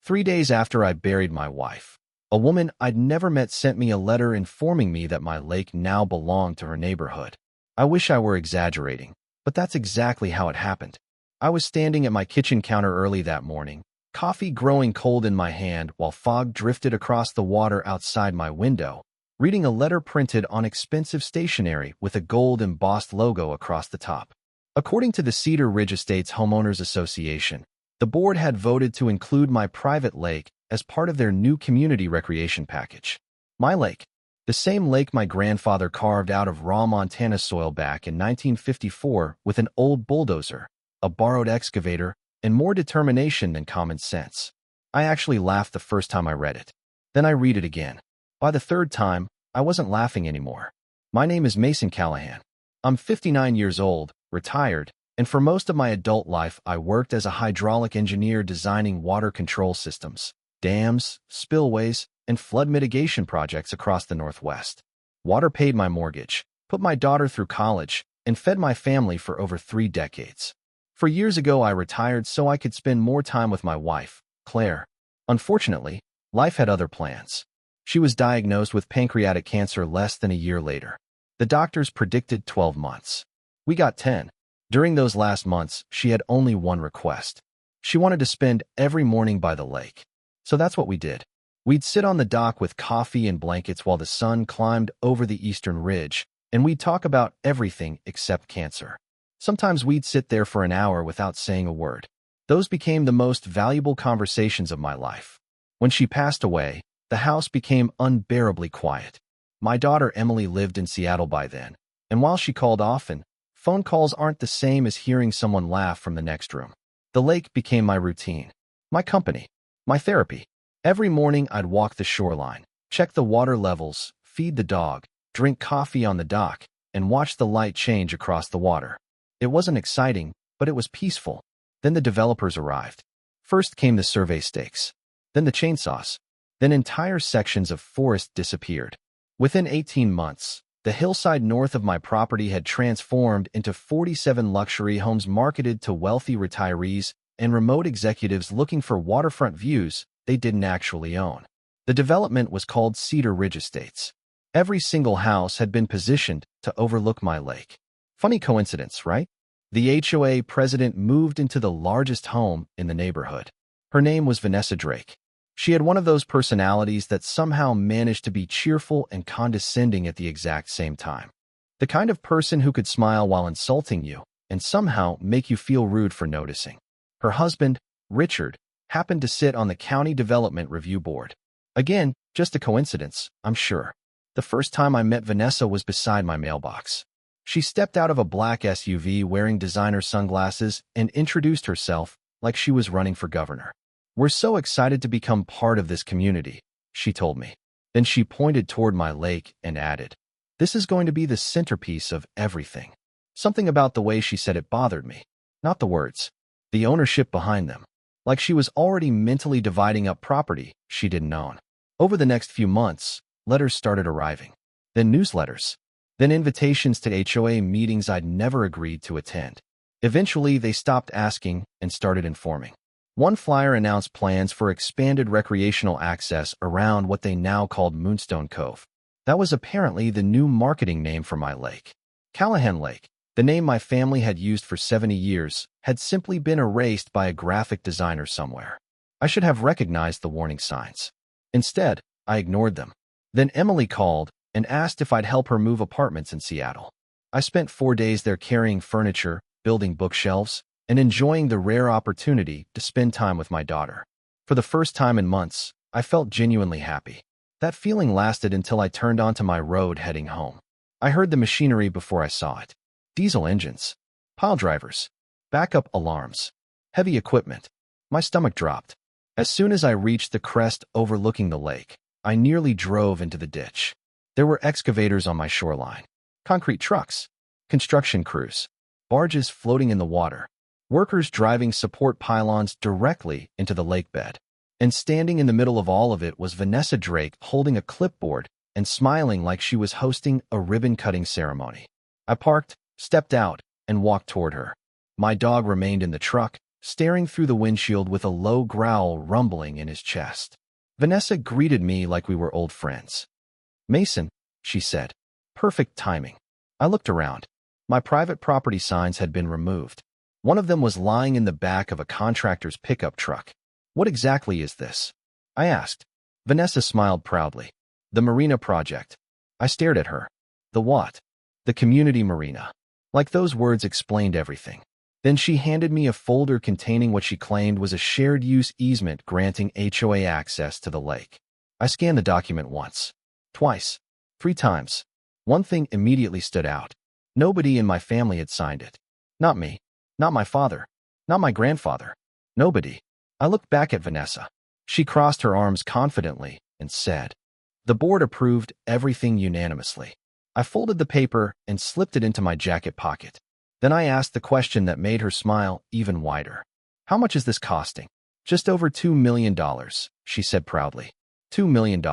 3 days after I buried my wife, a woman I'd never met sent me a letter informing me that my lake now belonged to her neighborhood. I wish I were exaggerating, but that's exactly how it happened. I was standing at my kitchen counter early that morning, coffee growing cold in my hand while fog drifted across the water outside my window, reading a letter printed on expensive stationery with a gold embossed logo across the top. According to the Cedar Ridge Estates Homeowners Association, the board had voted to include my private lake as part of their new community recreation package. My lake, the same lake my grandfather carved out of raw Montana soil back in 1954 with an old bulldozer, a borrowed excavator, and more determination than common sense. I actually laughed the first time I read it. Then I read it again. By the third time, I wasn't laughing anymore. My name is Mason Callahan. I'm 59 years old, retired, and for most of my adult life I worked as a hydraulic engineer designing water control systems, dams, spillways, and flood mitigation projects across the Northwest. Water paid my mortgage, put my daughter through college, and fed my family for over 3 decades. 4 years ago I retired so I could spend more time with my wife, Claire. Unfortunately, life had other plans. She was diagnosed with pancreatic cancer less than a year later. The doctors predicted 12 months. We got 10. During those last months, she had only one request. She wanted to spend every morning by the lake. So that's what we did. We'd sit on the dock with coffee and blankets while the sun climbed over the eastern ridge, and we'd talk about everything except cancer. Sometimes we'd sit there for an hour without saying a word. Those became the most valuable conversations of my life. When she passed away, the house became unbearably quiet. My daughter Emily lived in Seattle by then, and while she called often, phone calls aren't the same as hearing someone laugh from the next room. The lake became my routine, my company, my therapy. Every morning I'd walk the shoreline, check the water levels, feed the dog, drink coffee on the dock, and watch the light change across the water. It wasn't exciting, but it was peaceful. Then the developers arrived. First came the survey stakes, then the chainsaws, then entire sections of forest disappeared. Within 18 months, the hillside north of my property had transformed into 47 luxury homes marketed to wealthy retirees and remote executives looking for waterfront views they didn't actually own. The development was called Cedar Ridge Estates. Every single house had been positioned to overlook my lake. Funny coincidence, right? The HOA president moved into the largest home in the neighborhood. Her name was Vanessa Drake. She had one of those personalities that somehow managed to be cheerful and condescending at the exact same time. The kind of person who could smile while insulting you and somehow make you feel rude for noticing. Her husband, Richard, happened to sit on the County Development Review Board. Again, just a coincidence, I'm sure. The first time I met Vanessa was beside my mailbox. She stepped out of a black SUV wearing designer sunglasses and introduced herself like she was running for governor. "We're so excited to become part of this community," she told me. Then she pointed toward my lake and added, "This is going to be the centerpiece of everything." Something about the way she said it bothered me. Not the words, the ownership behind them. Like she was already mentally dividing up property she didn't own. Over the next few months, letters started arriving. Then newsletters. Then invitations to HOA meetings I'd never agreed to attend. Eventually, they stopped asking and started informing. One flyer announced plans for expanded recreational access around what they now called Moonstone Cove. That was apparently the new marketing name for my lake. Callahan Lake, the name my family had used for 70 years, had simply been erased by a graphic designer somewhere. I should have recognized the warning signs. Instead, I ignored them. Then Emily called and asked if I'd help her move apartments in Seattle. I spent 4 days there carrying furniture, building bookshelves, and enjoying the rare opportunity to spend time with my daughter. For the first time in months, I felt genuinely happy. That feeling lasted until I turned onto my road heading home. I heard the machinery before I saw it. Diesel engines, pile drivers, backup alarms, heavy equipment. My stomach dropped. As soon as I reached the crest overlooking the lake, I nearly drove into the ditch. There were excavators on my shoreline, concrete trucks, construction crews, barges floating in the water, workers driving support pylons directly into the lake bed. And standing in the middle of all of it was Vanessa Drake holding a clipboard and smiling like she was hosting a ribbon-cutting ceremony. I parked, stepped out, and walked toward her. My dog remained in the truck, staring through the windshield with a low growl rumbling in his chest. Vanessa greeted me like we were old friends. "Mason," she said. Perfect timing. I looked around. My private property signs had been removed. One of them was lying in the back of a contractor's pickup truck. "What exactly is this?" I asked. Vanessa smiled proudly. "The Marina project." I stared at her. "The what?" "The community marina." Like those words explained everything. Then she handed me a folder containing what she claimed was a shared-use easement granting HOA access to the lake. I scanned the document once, twice, 3 times. One thing immediately stood out. Nobody in my family had signed it. Not me. Not my father. Not my grandfather. Nobody. I looked back at Vanessa. She crossed her arms confidently and said, "The board approved everything unanimously." I folded the paper and slipped it into my jacket pocket. Then I asked the question that made her smile even wider. "How much is this costing?" "Just over $2 million, she said proudly. $2 million.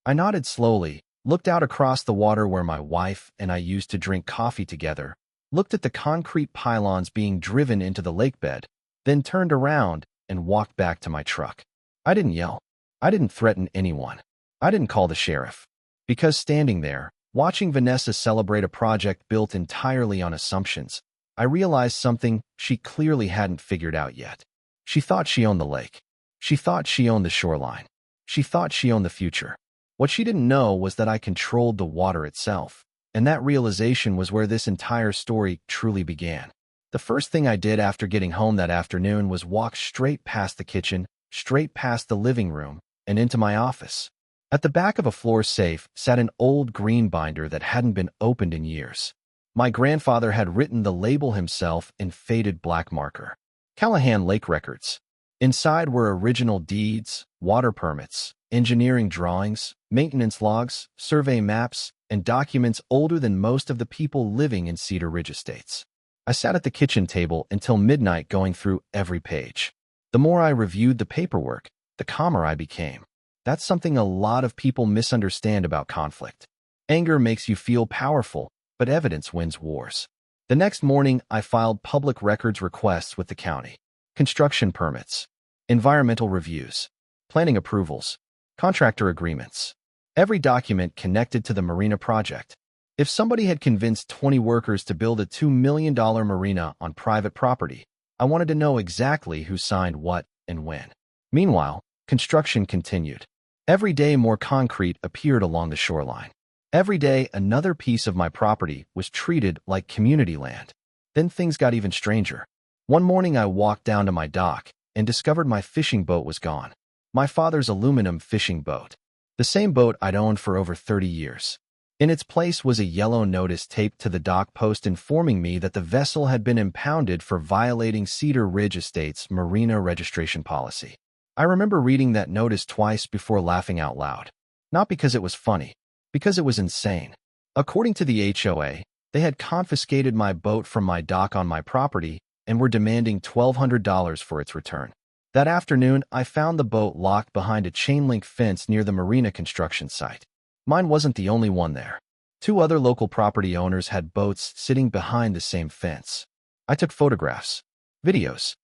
I nodded slowly, looked out across the water where my wife and I used to drink coffee together, looked at the concrete pylons being driven into the lake bed, then turned around and walked back to my truck. I didn't yell. I didn't threaten anyone. I didn't call the sheriff. Because standing there, watching Vanessa celebrate a project built entirely on assumptions, I realized something she clearly hadn't figured out yet. She thought she owned the lake. She thought she owned the shoreline. She thought she owned the future. What she didn't know was that I controlled the water itself, and that realization was where this entire story truly began. The first thing I did after getting home that afternoon was walk straight past the kitchen, straight past the living room, and into my office. At the back of a floor safe sat an old green binder that hadn't been opened in years. My grandfather had written the label himself in faded black marker. Callahan Lake Records. Inside were original deeds, water permits, engineering drawings, maintenance logs, survey maps, and documents older than most of the people living in Cedar Ridge estates. I sat at the kitchen table until midnight going through every page. The more I reviewed the paperwork, the calmer I became. That's something a lot of people misunderstand about conflict. Anger makes you feel powerful, but evidence wins wars. The next morning, I filed public records requests with the county. Construction permits, environmental reviews, planning approvals, contractor agreements. Every document connected to the marina project. If somebody had convinced 20 workers to build a $2 million marina on private property, I wanted to know exactly who signed what and when. Meanwhile, construction continued. Every day more concrete appeared along the shoreline. Every day another piece of my property was treated like community land. Then things got even stranger. One morning I walked down to my dock and discovered my fishing boat was gone. My father's aluminum fishing boat. The same boat I'd owned for over 30 years. In its place was a yellow notice taped to the dock post informing me that the vessel had been impounded for violating Cedar Ridge Estate's marina registration policy. I remember reading that notice twice before laughing out loud. Not because it was funny, because it was insane. According to the HOA, they had confiscated my boat from my dock on my property and were demanding $1,200 for its return. That afternoon, I found the boat locked behind a chain-link fence near the marina construction site. Mine wasn't the only one there. 2 other local property owners had boats sitting behind the same fence. I took photographs, videos,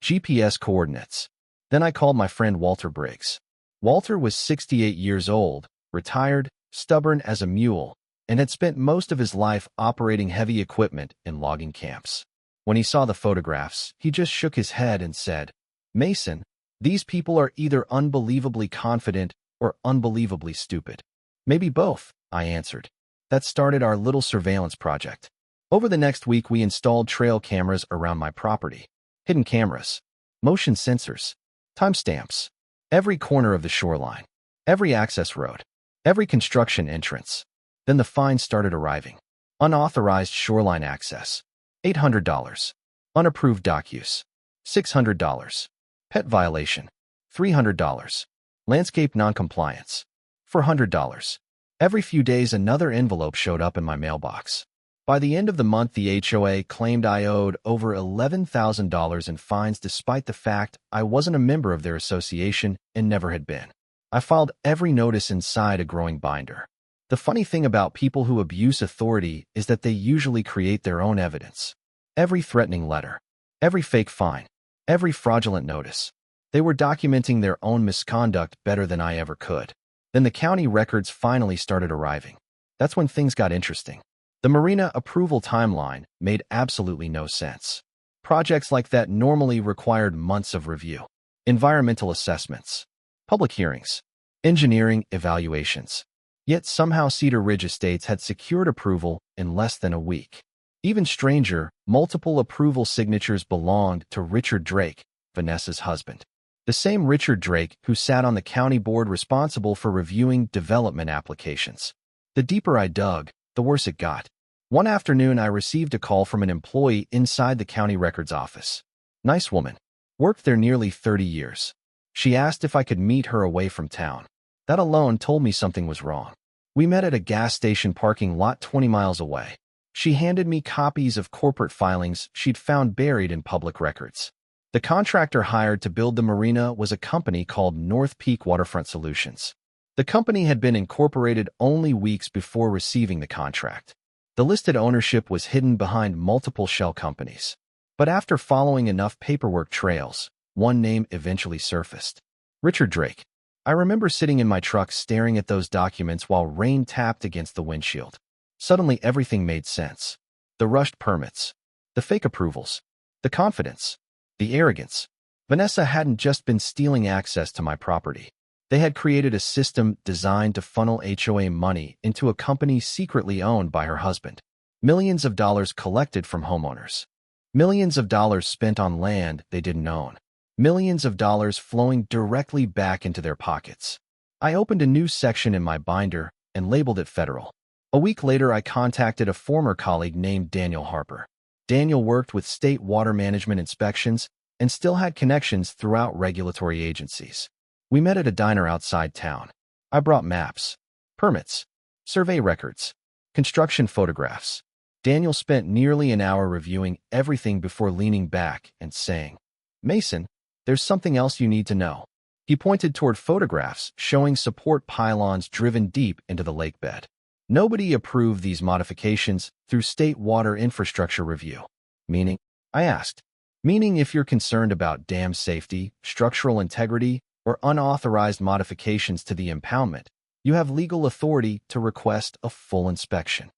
GPS coordinates. Then I called my friend Walter Briggs. Walter was 68 years old, retired, stubborn as a mule, and had spent most of his life operating heavy equipment in logging camps. When he saw the photographs, he just shook his head and said, "Mason, these people are either unbelievably confident or unbelievably stupid." "Maybe both," I answered. That started our little surveillance project. Over the next week, we installed trail cameras around my property. Hidden cameras, motion sensors, timestamps, every corner of the shoreline, every access road, every construction entrance. Then the fines started arriving. Unauthorized shoreline access, $800. Unapproved dock use, $600. Pet violation, $300. Landscape noncompliance, $400. Every few days, another envelope showed up in my mailbox. By the end of the month, the HOA claimed I owed over $11,000 in fines despite the fact I wasn't a member of their association and never had been. I filed every notice inside a growing binder. The funny thing about people who abuse authority is that they usually create their own evidence. Every threatening letter, every fake fine, every fraudulent notice. They were documenting their own misconduct better than I ever could. Then the county records finally started arriving. That's when things got interesting. The Marina approval timeline made absolutely no sense. Projects like that normally required months of review. Environmental assessments, public hearings, engineering evaluations. Yet somehow Cedar Ridge Estates had secured approval in less than a week. Even stranger, multiple approval signatures belonged to Richard Drake, Vanessa's husband. The same Richard Drake who sat on the county board responsible for reviewing development applications. The deeper I dug, the worse it got. One afternoon, I received a call from an employee inside the county records office. Nice woman. Worked there nearly 30 years. She asked if I could meet her away from town. That alone told me something was wrong. We met at a gas station parking lot 20 miles away. She handed me copies of corporate filings she'd found buried in public records. The contractor hired to build the marina was a company called North Peak Waterfront Solutions. The company had been incorporated only weeks before receiving the contract. The listed ownership was hidden behind multiple shell companies. But after following enough paperwork trails, one name eventually surfaced. Richard Drake. I remember sitting in my truck staring at those documents while rain tapped against the windshield. Suddenly everything made sense. The rushed permits, the fake approvals, the confidence, the arrogance. Vanessa hadn't just been stealing access to my property. They had created a system designed to funnel HOA money into a company secretly owned by her husband. Millions of dollars collected from homeowners. Millions of dollars spent on land they didn't own. Millions of dollars flowing directly back into their pockets. I opened a new section in my binder and labeled it federal. A week later, I contacted a former colleague named Daniel Harper. Daniel worked with state water management inspections and still had connections throughout regulatory agencies. We met at a diner outside town. I brought maps, permits, survey records, construction photographs. Daniel spent nearly an hour reviewing everything before leaning back and saying, "Mason, there's something else you need to know." He pointed toward photographs showing support pylons driven deep into the lake bed. Nobody approved these modifications through state water infrastructure review. Meaning? I asked. Meaning if you're concerned about dam safety, structural integrity, or unauthorized modifications to the impoundment, you have legal authority to request a full inspection.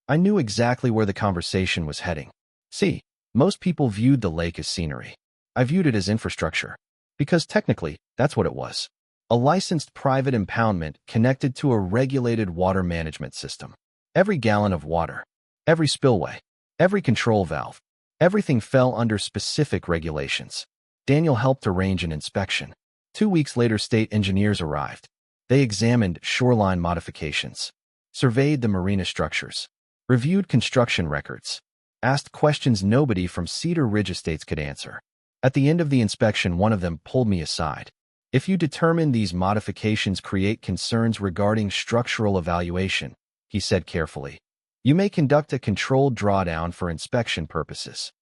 I knew exactly where the conversation was heading. See, most people viewed the lake as scenery. I viewed it as infrastructure. Because technically, that's what it was. A licensed private impoundment connected to a regulated water management system. Every gallon of water, every spillway, every control valve, everything fell under specific regulations. Daniel helped arrange an inspection. 2 weeks later, state engineers arrived. They examined shoreline modifications, surveyed the marina structures, reviewed construction records, asked questions nobody from Cedar Ridge Estates could answer. At the end of the inspection, one of them pulled me aside. "If you determine these modifications create concerns regarding structural evaluation," he said carefully, "you may conduct a controlled drawdown for inspection purposes."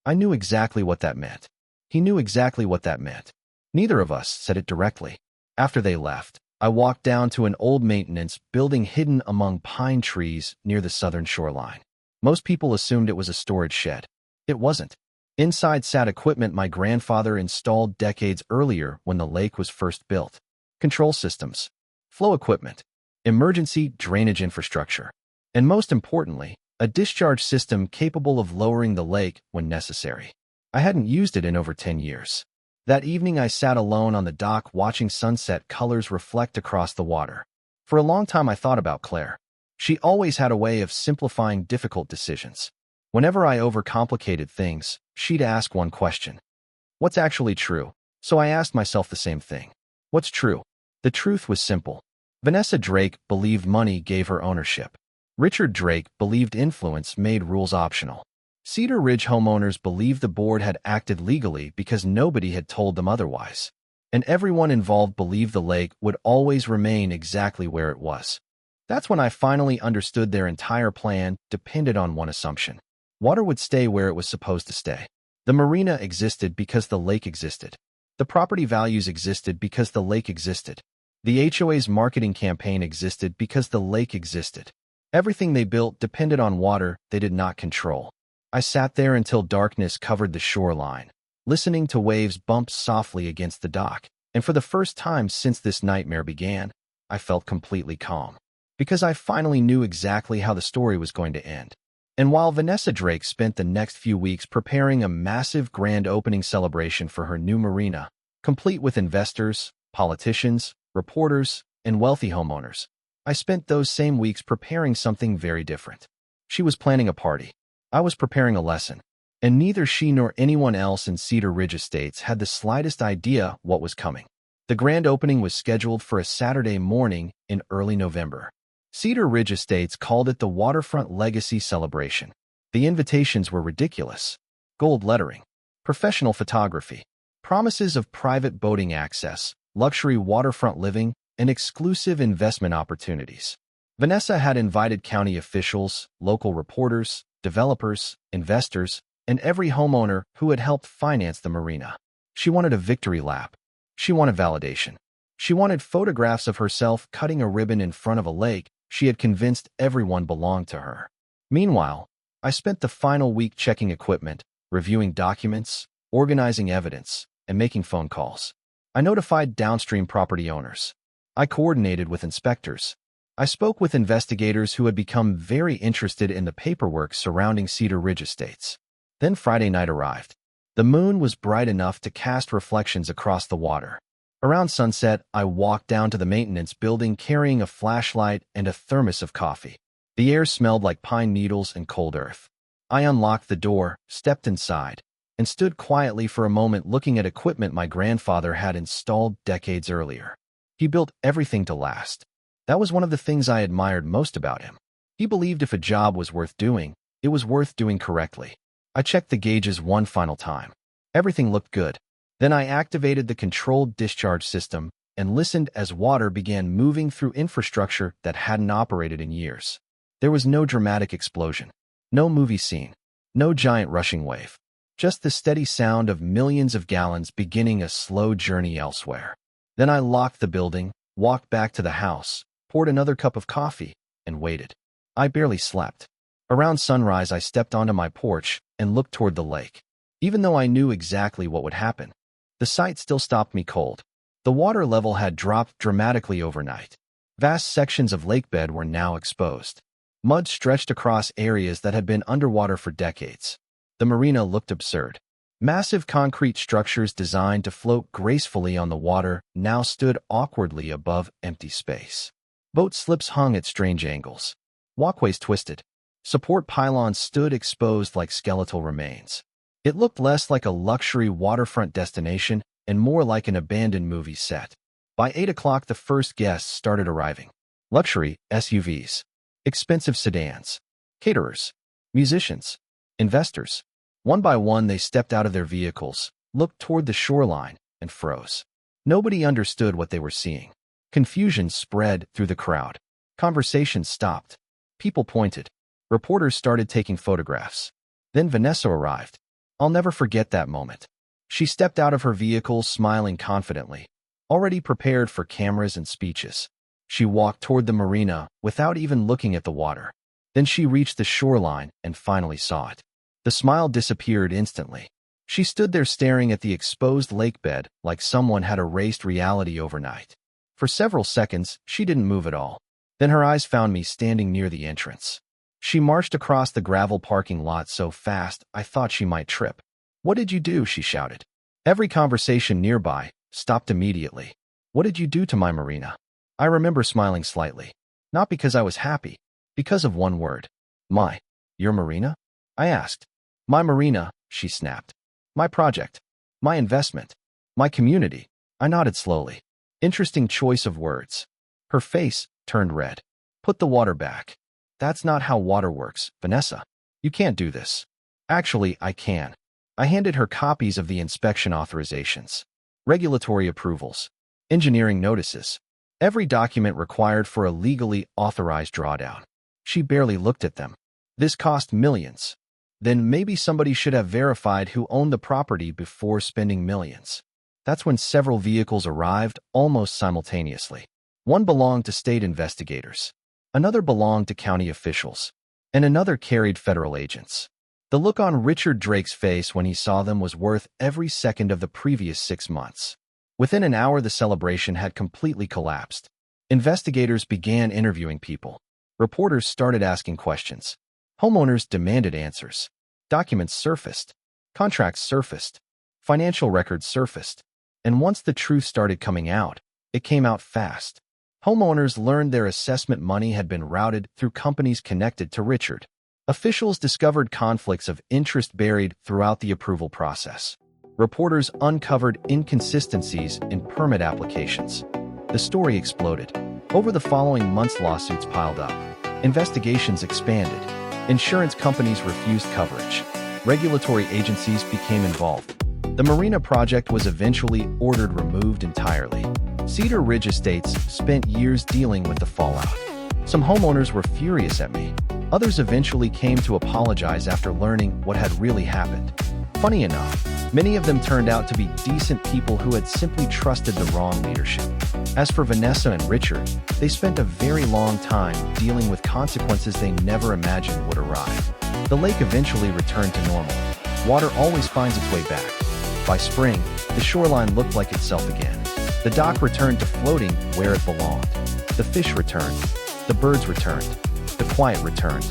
I knew exactly what that meant. He knew exactly what that meant. Neither of us said it directly. After they left, I walked down to an old maintenance building hidden among pine trees near the southern shoreline. Most people assumed it was a storage shed. It wasn't. Inside sat equipment my grandfather installed decades earlier when the lake was first built. Control systems, flow equipment, emergency drainage infrastructure, and most importantly, a discharge system capable of lowering the lake when necessary. I hadn't used it in over 10 years. That evening, I sat alone on the dock watching sunset colors reflect across the water. For a long time, I thought about Claire. She always had a way of simplifying difficult decisions. Whenever I overcomplicated things, she'd ask one question. What's actually true? So I asked myself the same thing. What's true? The truth was simple. Vanessa Drake believed money gave her ownership. Richard Drake believed influence made rules optional. Cedar Ridge homeowners believed the board had acted legally because nobody had told them otherwise. And everyone involved believed the lake would always remain exactly where it was. That's when I finally understood their entire plan depended on one assumption. Water would stay where it was supposed to stay. The marina existed because the lake existed. The property values existed because the lake existed. The HOA's marketing campaign existed because the lake existed. Everything they built depended on water they did not control. I sat there until darkness covered the shoreline, listening to waves bump softly against the dock, and for the first time since this nightmare began, I felt completely calm. Because I finally knew exactly how the story was going to end. And while Vanessa Drake spent the next few weeks preparing a massive grand opening celebration for her new marina, complete with investors, politicians, reporters, and wealthy homeowners, I spent those same weeks preparing something very different. She was planning a party. I was preparing a lesson. And neither she nor anyone else in Cedar Ridge Estates had the slightest idea what was coming. The grand opening was scheduled for a Saturday morning in early November. Cedar Ridge Estates called it the Waterfront Legacy Celebration. The invitations were ridiculous. Gold lettering, professional photography, promises of private boating access, luxury waterfront living, and exclusive investment opportunities. Vanessa had invited county officials, local reporters, developers, investors, and every homeowner who had helped finance the marina. She wanted a victory lap. She wanted validation. She wanted photographs of herself cutting a ribbon in front of a lake she had convinced everyone belonged to her. Meanwhile, I spent the final week checking equipment, reviewing documents, organizing evidence, and making phone calls. I notified downstream property owners. I coordinated with inspectors. I spoke with investigators who had become very interested in the paperwork surrounding Cedar Ridge Estates. Then Friday night arrived. The moon was bright enough to cast reflections across the water. Around sunset, I walked down to the maintenance building carrying a flashlight and a thermos of coffee. The air smelled like pine needles and cold earth. I unlocked the door, stepped inside, and stood quietly for a moment looking at equipment my grandfather had installed decades earlier. He built everything to last. That was one of the things I admired most about him. He believed if a job was worth doing, it was worth doing correctly. I checked the gauges one final time. Everything looked good. Then I activated the controlled discharge system and listened as water began moving through infrastructure that hadn't operated in years. There was no dramatic explosion, no movie scene, no giant rushing wave, just the steady sound of millions of gallons beginning a slow journey elsewhere. Then I locked the building, walked back to the house, poured another cup of coffee, and waited. I barely slept. Around sunrise, I stepped onto my porch and looked toward the lake. Even though I knew exactly what would happen, the sight still stopped me cold. The water level had dropped dramatically overnight. Vast sections of lakebed were now exposed. Mud stretched across areas that had been underwater for decades. The marina looked absurd. Massive concrete structures designed to float gracefully on the water now stood awkwardly above empty space. Boat slips hung at strange angles. Walkways twisted. Support pylons stood exposed like skeletal remains. It looked less like a luxury waterfront destination and more like an abandoned movie set. By 8 o'clock, the first guests started arriving. Luxury SUVs, expensive sedans, caterers, musicians, investors. One by one, they stepped out of their vehicles, looked toward the shoreline, and froze. Nobody understood what they were seeing. Confusion spread through the crowd. Conversations stopped. People pointed. Reporters started taking photographs. Then Vanessa arrived. I'll never forget that moment. She stepped out of her vehicle smiling confidently, already prepared for cameras and speeches. She walked toward the marina without even looking at the water. Then she reached the shoreline and finally saw it. The smile disappeared instantly. She stood there staring at the exposed lakebed like someone had erased reality overnight. For several seconds, she didn't move at all. Then her eyes found me standing near the entrance. She marched across the gravel parking lot so fast I thought she might trip. "What did you do?" she shouted. Every conversation nearby stopped immediately. "What did you do to my marina?" I remember smiling slightly. Not because I was happy, because of one word. Your marina? I asked. My marina, she snapped. My project. My investment. My community. I nodded slowly. Interesting choice of words. Her face turned red. Put the water back. That's not how water works, Vanessa. You can't do this. Actually, I can. I handed her copies of the inspection authorizations, regulatory approvals, engineering notices, every document required for a legally authorized drawdown. She barely looked at them. This cost millions. Then maybe somebody should have verified who owned the property before spending millions. That's when several vehicles arrived almost simultaneously. One belonged to state investigators. Another belonged to county officials, and another carried federal agents. The look on Richard Drake's face when he saw them was worth every second of the previous 6 months. Within an hour, the celebration had completely collapsed. Investigators began interviewing people. Reporters started asking questions. Homeowners demanded answers. Documents surfaced. Contracts surfaced. Financial records surfaced. And once the truth started coming out, it came out fast. Homeowners learned their assessment money had been routed through companies connected to Richard. Officials discovered conflicts of interest buried throughout the approval process. Reporters uncovered inconsistencies in permit applications. The story exploded. Over the following months, lawsuits piled up. Investigations expanded. Insurance companies refused coverage. Regulatory agencies became involved. The Marina project was eventually ordered removed entirely. Cedar Ridge Estates spent years dealing with the fallout. Some homeowners were furious at me. Others eventually came to apologize after learning what had really happened. Funny enough, many of them turned out to be decent people who had simply trusted the wrong leadership. As for Vanessa and Richard, they spent a very long time dealing with consequences they never imagined would arrive. The lake eventually returned to normal. Water always finds its way back. By spring, the shoreline looked like itself again. The dock returned to floating where it belonged. The fish returned. The birds returned. The quiet returned.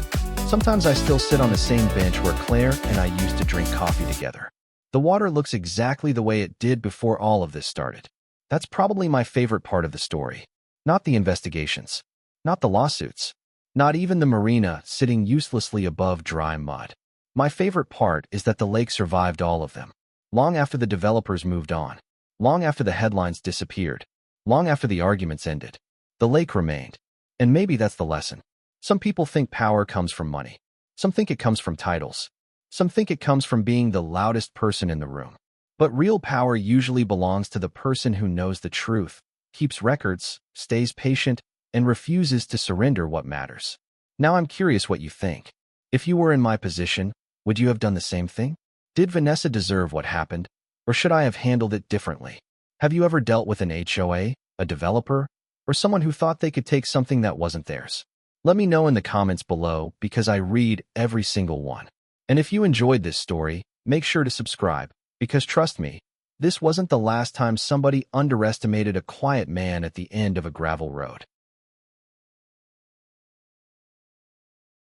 Sometimes I still sit on the same bench where Claire and I used to drink coffee together. The water looks exactly the way it did before all of this started. That's probably my favorite part of the story. Not the investigations. Not the lawsuits. Not even the marina sitting uselessly above dry mud. My favorite part is that the lake survived all of them. Long after the developers moved on. Long after the headlines disappeared. Long after the arguments ended. The lake remained. And maybe that's the lesson. Some people think power comes from money. Some think it comes from titles. Some think it comes from being the loudest person in the room. But real power usually belongs to the person who knows the truth, keeps records, stays patient, and refuses to surrender what matters. Now I'm curious what you think. If you were in my position, would you have done the same thing? Did Vanessa deserve what happened, or should I have handled it differently? Have you ever dealt with an HOA, a developer, or someone who thought they could take something that wasn't theirs? Let me know in the comments below because I read every single one. And if you enjoyed this story, make sure to subscribe, because trust me, this wasn't the last time somebody underestimated a quiet man at the end of a gravel road.